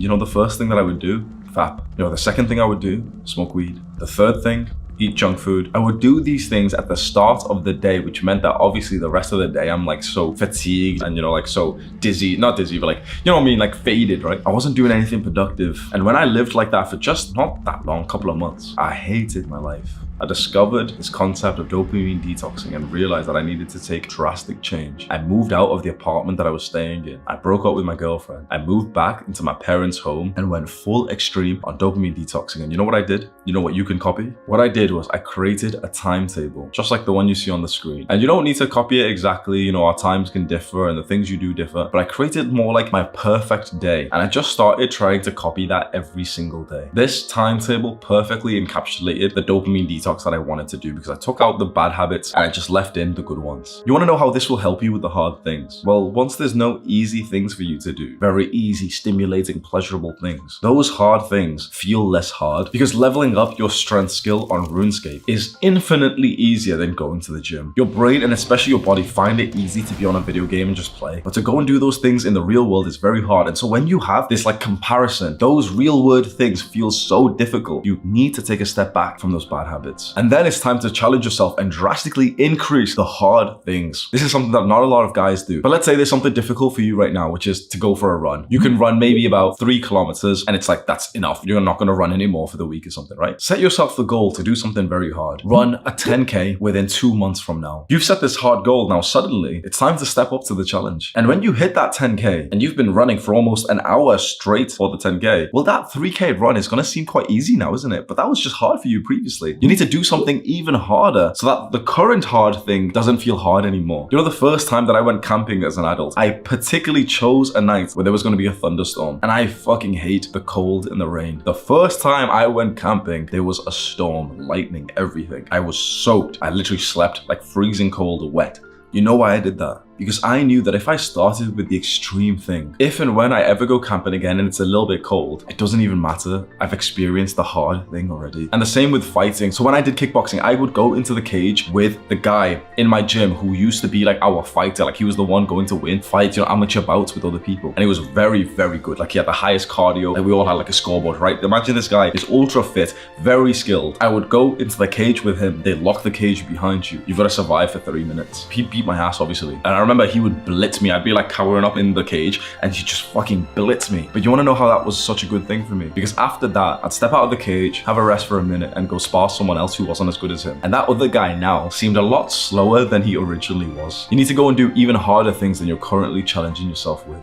And you know, the first thing that I would do, fap. You know, the second thing I would do, smoke weed. The third thing, eat junk food. I would do these things at the start of the day, which meant that obviously the rest of the day I'm like so fatigued and, you know, like so dizzy, not dizzy, but like, you know what I mean, like faded, right? I wasn't doing anything productive. And when I lived like that for just not that long, couple of months, I hated my life. I discovered this concept of dopamine detoxing and realized that I needed to take drastic change. I moved out of the apartment that I was staying in. I broke up with my girlfriend. I moved back into my parents' home and went full extreme on dopamine detoxing. And you know what I did? You know what you can copy? What I did was I created a timetable, just like the one you see on the screen. And you don't need to copy it exactly. You know, our times can differ and the things you do differ, but I created more like my perfect day. And I just started trying to copy that every single day. This timetable perfectly encapsulated the dopamine detox that I wanted to do because I took out the bad habits and I just left in the good ones. You want to know how this will help you with the hard things? Well, once there's no easy things for you to do, very easy, stimulating, pleasurable things, those hard things feel less hard because leveling up your strength skill on RuneScape is infinitely easier than going to the gym. Your brain and especially your body find it easy to be on a video game and just play, but to go and do those things in the real world is very hard. And so when you have this like comparison, those real world things feel so difficult, you need to take a step back from those bad habits. And then it's time to challenge yourself and drastically increase the hard things. This is something that not a lot of guys do. But let's say there's something difficult for you right now, which is to go for a run. You can run maybe about 3 kilometers and it's like, that's enough. You're not going to run anymore for the week or something, right? Set yourself the goal to do something very hard. Run a 10K within 2 months from now. You've set this hard goal. Now suddenly it's time to step up to the challenge. And when you hit that 10K and you've been running for almost an hour straight for the 10K, well, that 3K run is going to seem quite easy now, isn't it? But that was just hard for you previously. You need to do something even harder so that the current hard thing doesn't feel hard anymore. You know, the first time that I went camping as an adult, I particularly chose a night where there was going to be a thunderstorm, and I fucking hate the cold and the rain. The first time I went camping, there was a storm, lightning, everything. I was soaked. I literally slept like freezing cold, wet. You know why I did that? Because I knew that if I started with the extreme thing, if and when I ever go camping again and it's a little bit cold, it doesn't even matter. I've experienced the hard thing already. And the same with fighting. So when I did kickboxing, I would go into the cage with the guy in my gym who used to be like our fighter. Like he was the one going to win, fight, you know, amateur bouts with other people. And he was very, very good. Like he had the highest cardio. Like we all had like a scoreboard, right? Imagine this guy is ultra fit, very skilled. I would go into the cage with him. They lock the cage behind you. You've got to survive for 3 minutes. He beat my ass, obviously. And I remember he would blitz me. I'd be like cowering up in the cage and he'd just fucking blitz me. But you want to know how that was such a good thing for me? Because after that, I'd step out of the cage, have a rest for a minute and go spar someone else who wasn't as good as him. And that other guy now seemed a lot slower than he originally was. You need to go and do even harder things than you're currently challenging yourself with.